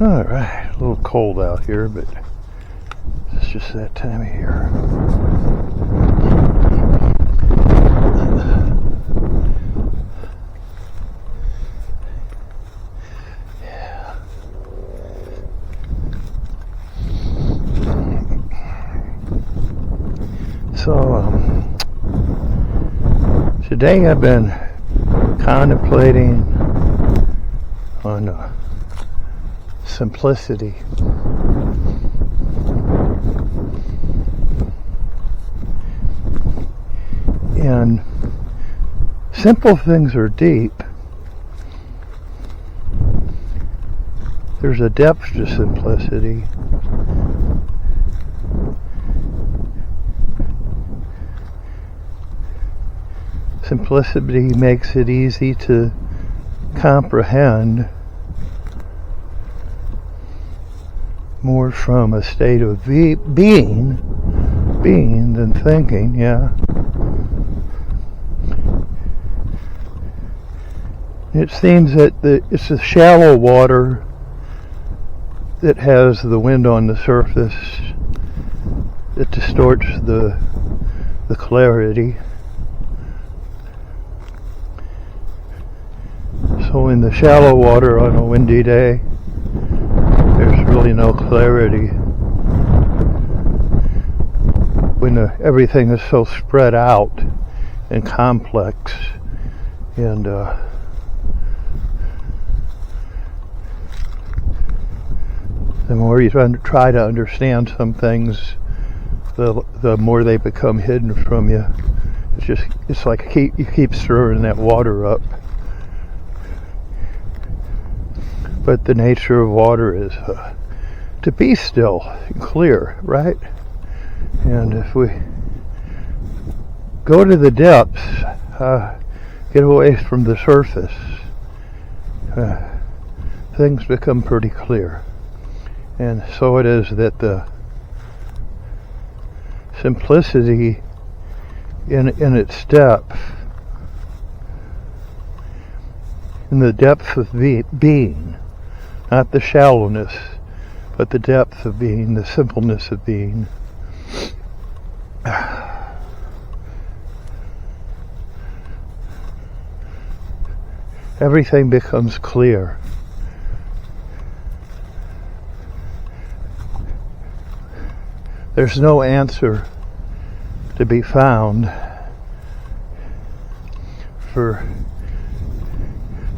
Alright, a little cold out here, but it's just that time of year. Yeah. So, today I've been contemplating on simplicity. And simple things are deep. There's a depth to simplicity. Simplicity makes it easy to comprehend more from a state of being than thinking, yeah. It seems that it's the shallow water that has the wind on the surface that distorts the clarity. So in the shallow water on a windy day, there's really no clarity. When everything is so spread out and complex, and the more you try to understand some things, the more they become hidden from you. It's like you keep stirring that water up. But the nature of water is to be still and clear, right? And if we go to the depths, get away from the surface, things become pretty clear. And so it is that the simplicity in its depth, in the depth of being, not the shallowness, but the depth of being, the simpleness of being. Everything becomes clear. There's no answer to be found, for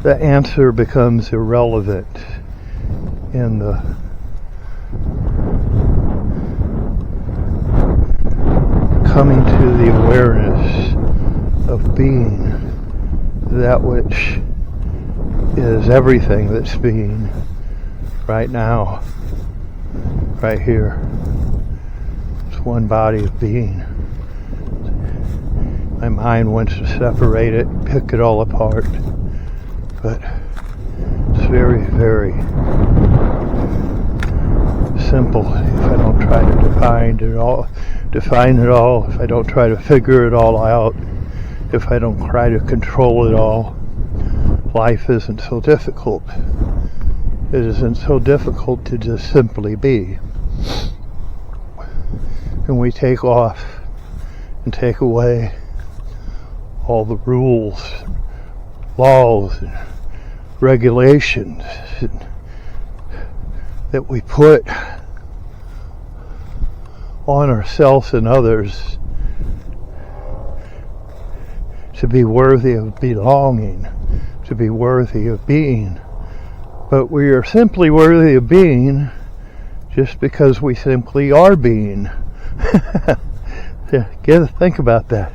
the answer becomes irrelevant in the coming to the awareness of being that which is everything that's being right now, right here. It's one body of being. My mind wants to separate it, pick it all apart, but it's very, very simple if I don't try to define it all, if I don't try to figure it all out, if I don't try to control it all. Life isn't so difficult. It isn't so difficult to just simply be. And we take off and take away all the rules, laws, and regulations that we put on ourselves and others to be worthy of belonging, to be worthy of being. But we are simply worthy of being just because we simply are being. Think about that.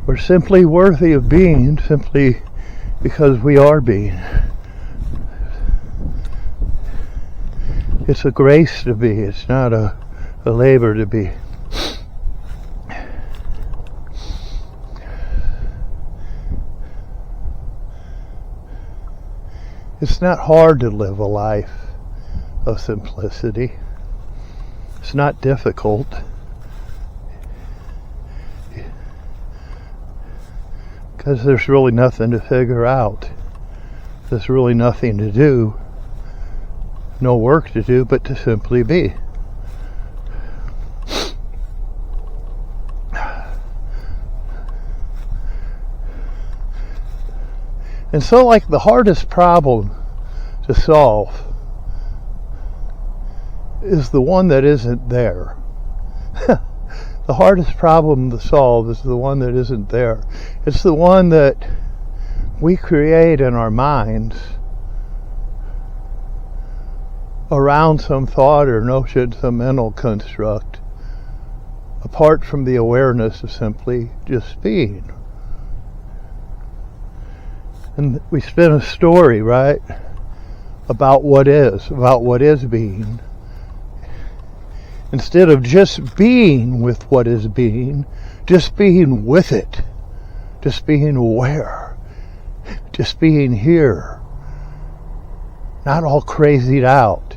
We're simply worthy of being simply because we are being. It's a grace to be. It's not a labor to be. It's not hard to live a life of simplicity. It's not difficult. Because there's really nothing to figure out. There's really nothing to do. no work to do but to simply be. And so, like, the hardest problem to solve is the one that isn't there. The hardest problem to solve is the one that isn't there. It's the one that we create in our minds around some thought or notion, some mental construct, apart from the awareness of simply just being. And we spin a story, right, about what is being. Instead of just being with what is being, just being with it, just being aware, just being here, not all crazied out,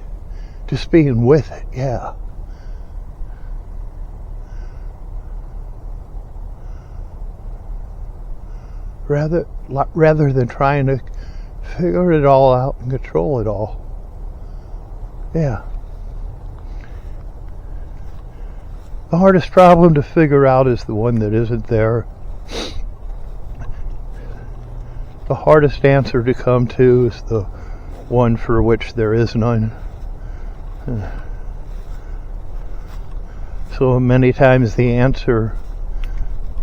just being with it, yeah. Rather than trying to figure it all out and control it all. Yeah. The hardest problem to figure out is the one that isn't there. The hardest answer to come to is the one for which there is none. So many times the answer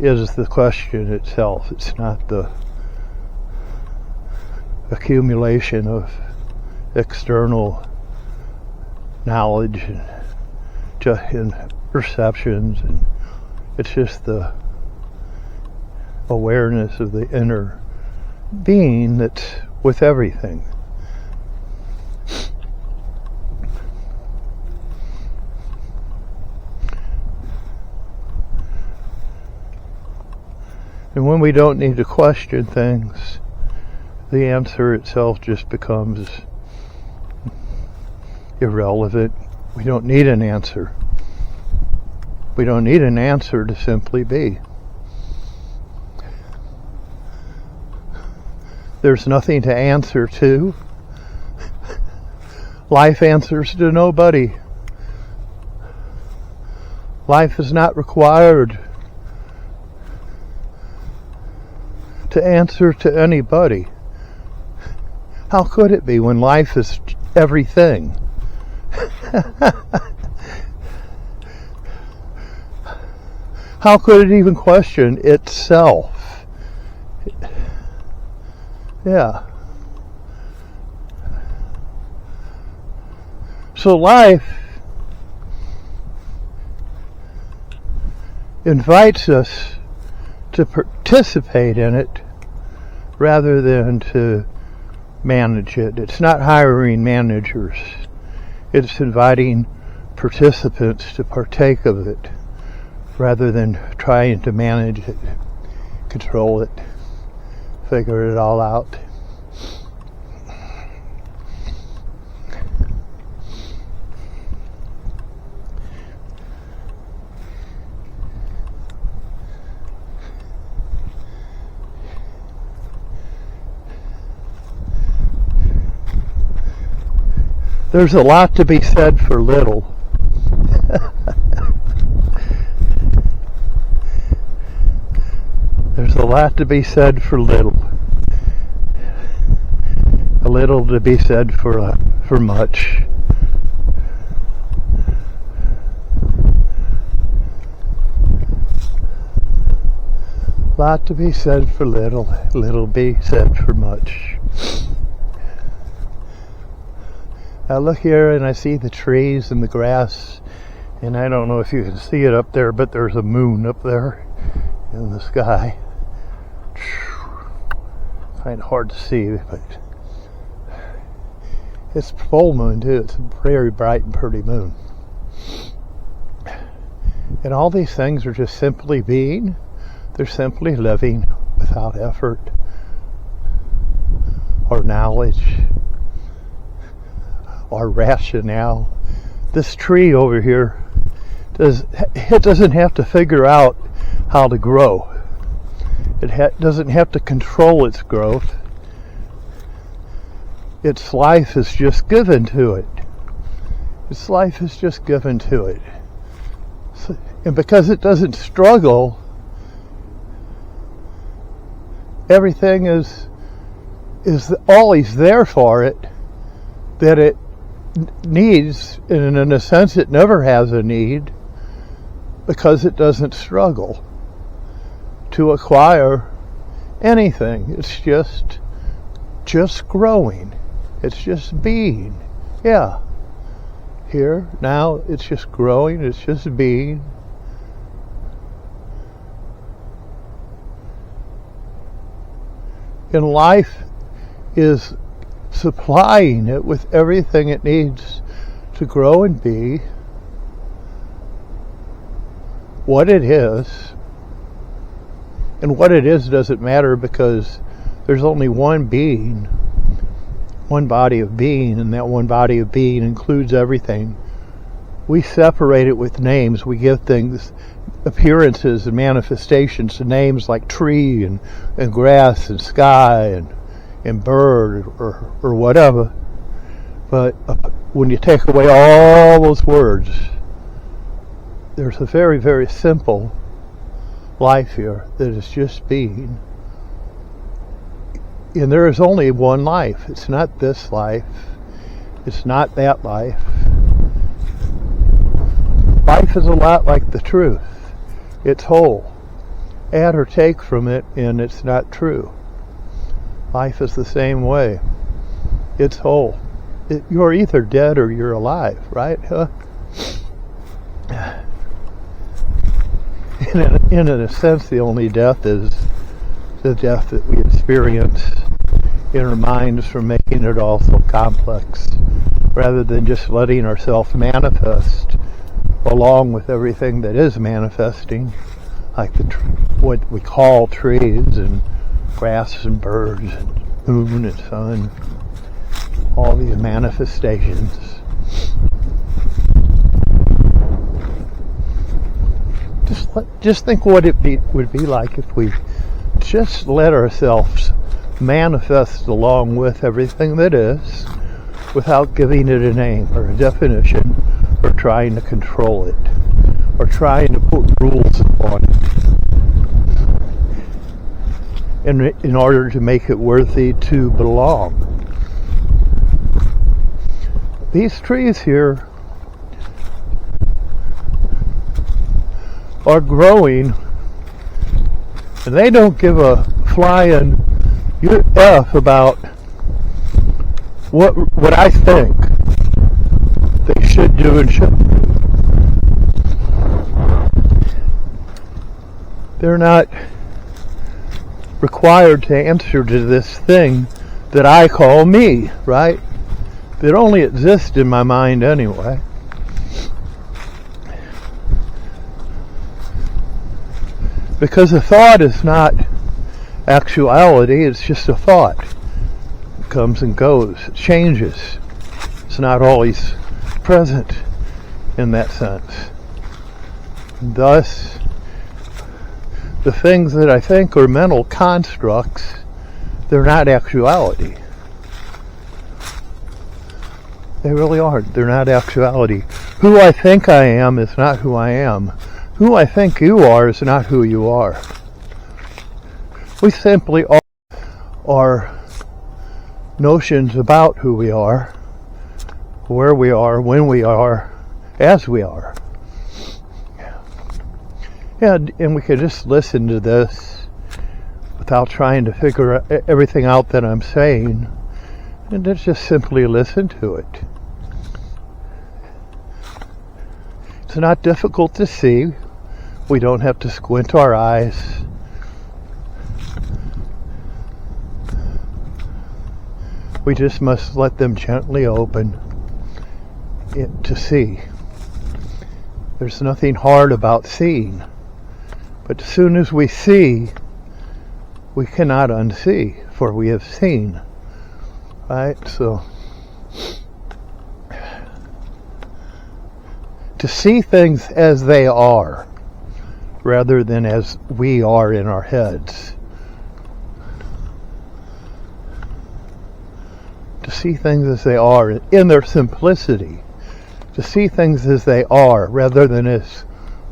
is the question itself. It's not the accumulation of external knowledge and perceptions, and it's just the awareness of the inner being that's with everything. And when we don't need to question things, the answer itself just becomes irrelevant. We don't need an answer. We don't need an answer to simply be. There's nothing to answer to. Life answers to nobody. Life is not required to answer to anybody. How could it be when life is everything? How could it even question itself? Yeah. So life invites us to participate in it rather than to manage it. It's not hiring managers. It's inviting participants to partake of it rather than trying to manage it, control it, figure it all out. There's a lot to be said for little. There's a lot to be said for little. A little to be said for much. A lot to be said for little. Little be said for much. I look here and I see the trees and the grass, and I don't know if you can see it up there, but there's a moon up there in the sky. Kind of hard to see, but it's full moon too. It's a very bright and pretty moon. And all these things are just simply being. They're simply living without effort or knowledge or rationale. This tree over here doesn't have to figure out how to grow. It doesn't have to control its growth. Its life is just given to it. Its life is just given to it. And because it doesn't struggle, everything is always there for it that it needs, and in a sense it never has a need because it doesn't struggle to acquire anything. It's just growing. It's just being. Yeah. Here, now, it's just growing, it's just being. And life is supplying it with everything it needs to grow and be what it is. And what it is doesn't matter because there's only one being, one body of being, and that one body of being includes everything. We separate it with names. We give things appearances and manifestations to names like tree and grass and sky and bird or whatever. But when you take away all those words, there's a very, very simple life here that is just being. And there is only one life. It's not this life. It's not that life. Life is a lot like the truth. It's whole. Add or take from it and it's not true. Life is the same way. It's whole. You're either dead or you're alive, right? Huh? In a sense, the only death is the death that we experience in our minds from making it all so complex, rather than just letting ourselves manifest along with everything that is manifesting, like what we call trees and grass and birds and moon and sun, all these manifestations. Just think what it would be like if we just let ourselves manifest along with everything that is without giving it a name or a definition or trying to control it or trying to put rules upon it in order to make it worthy to belong. These trees here are growing, and they don't give a flying F about what I think they should do and shouldn't do. They're not required to answer to this thing that I call me, right? That only exists in my mind anyway. Because a thought is not actuality, it's just a thought. It comes and goes, it changes. It's not always present in that sense. And thus, the things that I think are mental constructs, they're not actuality. They really aren't. They're not actuality. Who I think I am is not who I am. Who I think you are is not who you are. We simply are notions about who we are, where we are, when we are, as we are. And we could just listen to this without trying to figure everything out that I'm saying, and just simply listen to it. It's not difficult to see. We don't have to squint our eyes. We just must let them gently open to see. There's nothing hard about seeing. But as soon as we see, we cannot unsee, for we have seen. Right? So, to see things as they are, rather than as we are in our heads. To see things as they are in their simplicity, to see things as they are rather than as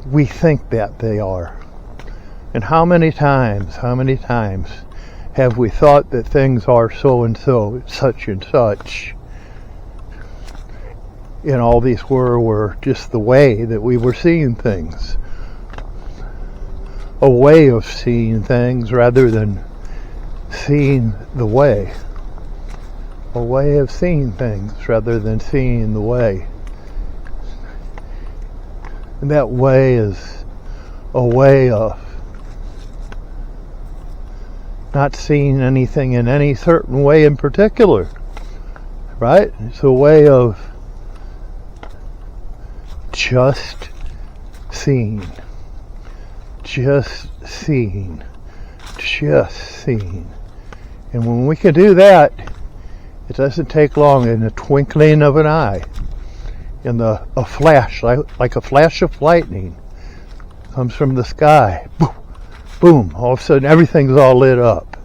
we think that they are. And how many times have we thought that things are so and so, such and such, and all these were just the way that we were seeing things. A way of seeing things rather than seeing the way. A way of seeing things rather than seeing the way. And that way is a way of not seeing anything in any certain way in particular, right? It's a way of just seeing. Just seeing. Just seeing. And when we can do that, it doesn't take long. In the twinkling of an eye, in a flash, like a flash of lightning comes from the sky. Boom, boom. All of a sudden, everything's all lit up,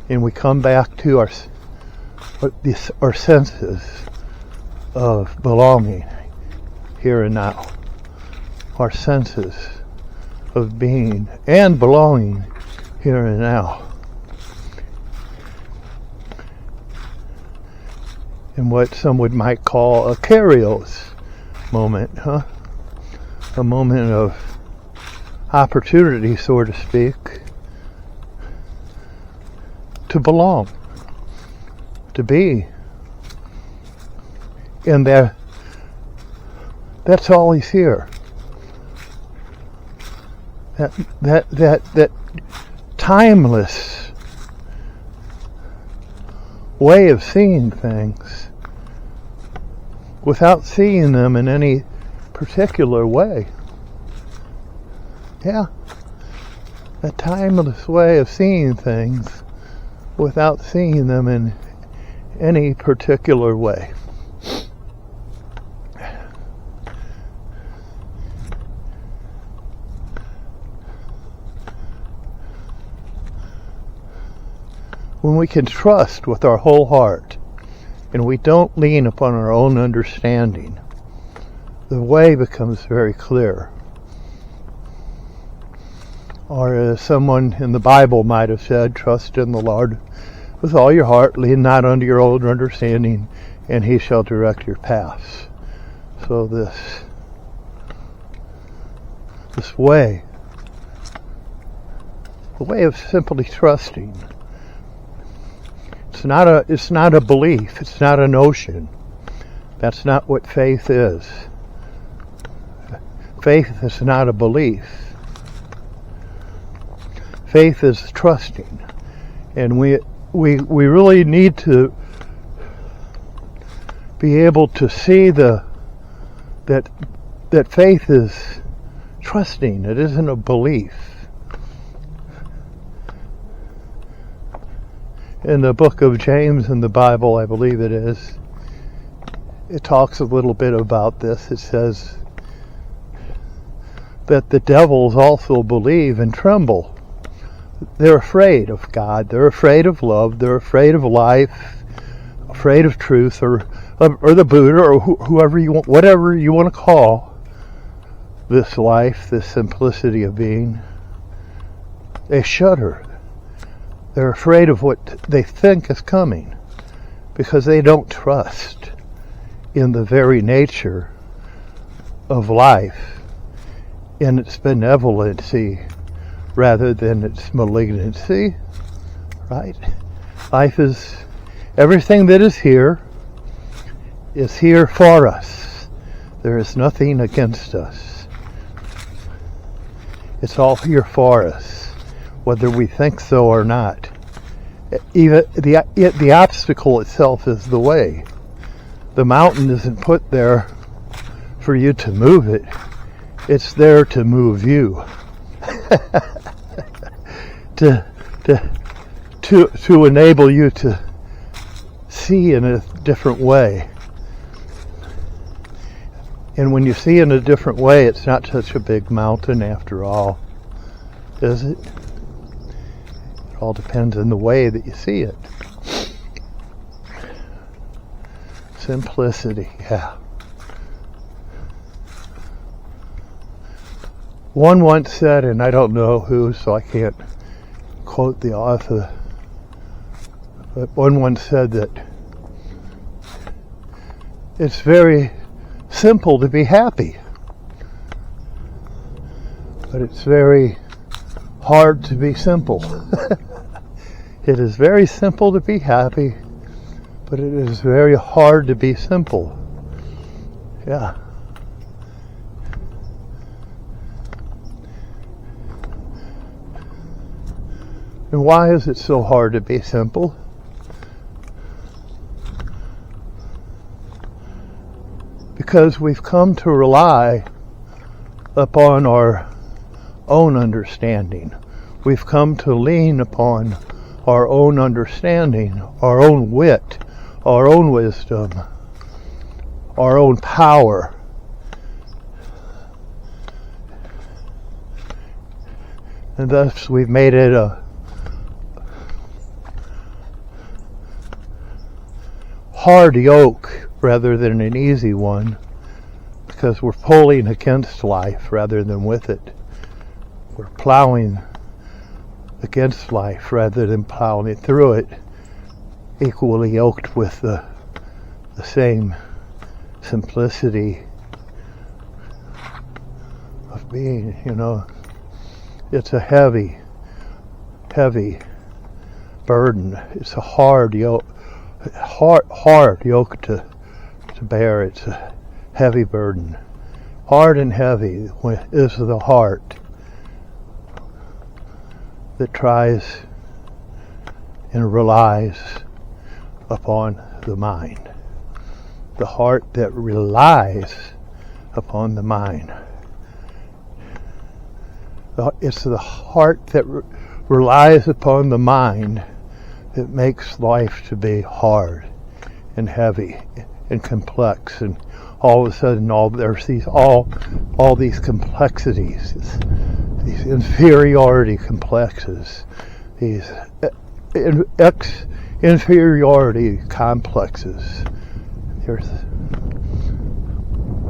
and we come back to our senses of belonging here and now. Our senses of being and belonging here and now. In what some might call a Kairos moment, a moment of opportunity, so to speak, to belong, to be. And that's all he's here. That timeless way of seeing things without seeing them in any particular way. Yeah. A timeless way of seeing things without seeing them in any particular way. When we can trust with our whole heart and we don't lean upon our own understanding, the way becomes very clear. Or as someone in the Bible might have said, trust in the Lord with all your heart, lean not unto your own understanding, and he shall direct your paths. So this way, the way of simply trusting, it's not a belief, it's not a notion. That's not what faith is. Faith is not a belief. Faith is trusting. And we really need to be able to see that faith is trusting. It isn't a belief. In the book of James in the Bible, I believe it is, it talks a little bit about this. It says that the devils also believe and tremble. They're afraid of God. They're afraid of love. They're afraid of life, afraid of truth, or the Buddha, or whoever you want, whatever you want to call this life, this simplicity of being. They shudder. They're afraid of what they think is coming because they don't trust in the very nature of life, in its benevolency rather than its malignancy, right? Life is, everything that is here for us. There is nothing against us. It's all here for us, whether we think so or not. Even the obstacle itself is the way. The mountain isn't put there for you to move it. It's there to move you. to enable you to see in a different way. And when you see in a different way, it's not such a big mountain after all, is it? It all depends on the way that you see it. Simplicity, yeah. One once said, and I don't know who, so I can't quote the author, but one once said that it's very simple to be happy, but it's very hard to be simple. It is very simple to be happy, but it is very hard to be simple. Yeah. And why is it so hard to be simple? Because we've come to rely upon our own understanding. We've come to lean upon our own understanding, our own wit, our own wisdom, our own power. And thus we've made it a hard yoke rather than an easy one, because we're pulling against life rather than with it. We're plowing against life rather than plowing it through it, equally yoked with the same simplicity of being, It's a heavy burden. It's a hard yoke to bear. It's a heavy burden. Hard and heavy is the heart that tries and relies upon the mind. The heart that relies upon the mind. It's the heart that relies upon the mind that makes life to be hard and heavy and complex, and all of a sudden there's all these complexities, these inferiority complexes, these inferiority complexes. There's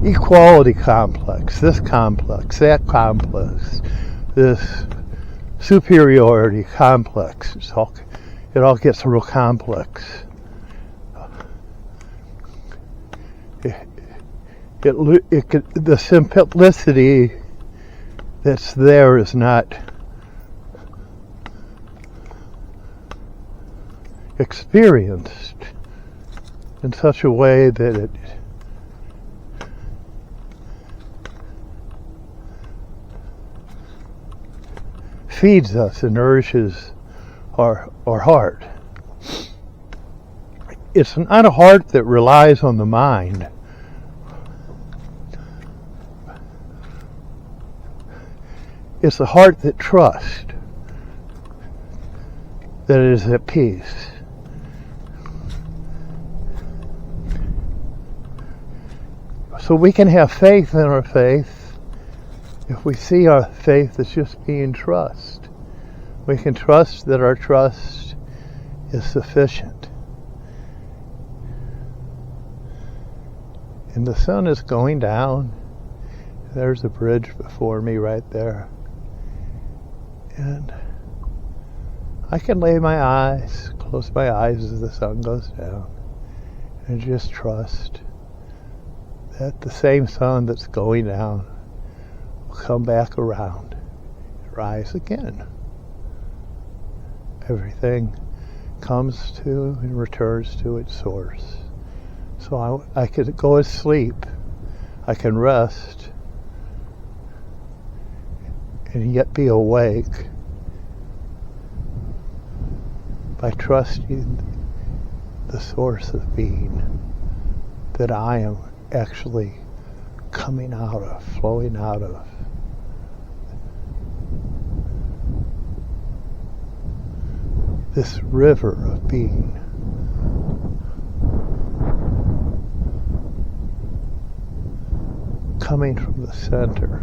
equality complex, this complex, that complex, this superiority complex. It all gets real complex. The simplicity that's there is not experienced in such a way that it feeds us and nourishes our heart. It's not a heart that relies on the mind. It's a heart that trusts, that it is at peace. So we can have faith in our faith if we see our faith as just being trust. We can trust that our trust is sufficient. And the sun is going down. There's a bridge before me right there. And I can close my eyes as the sun goes down, and just trust that the same sun that's going down will come back around and rise again. Everything comes to and returns to its source. So I could go to sleep, I can rest, and yet be awake by trusting the source of being that I am actually coming out of, flowing out of. This river of being. Coming from the center.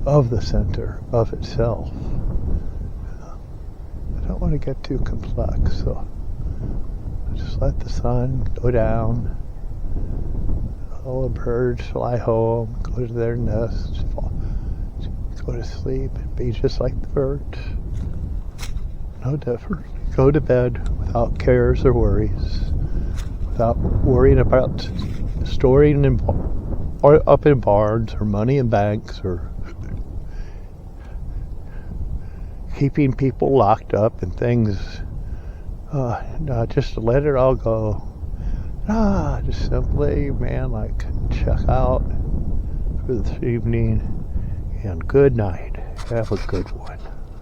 Of the center of itself. I don't want to get too complex, so just let the sun go down All the birds fly home, go to their nests, go to sleep, and be just like the birds. No different. Go to bed without cares or worries, without worrying about storing or up in barns or money in banks or keeping people locked up and things. No, just to let it all go. Just simply, man, like check out for this evening and good night. Have a good one.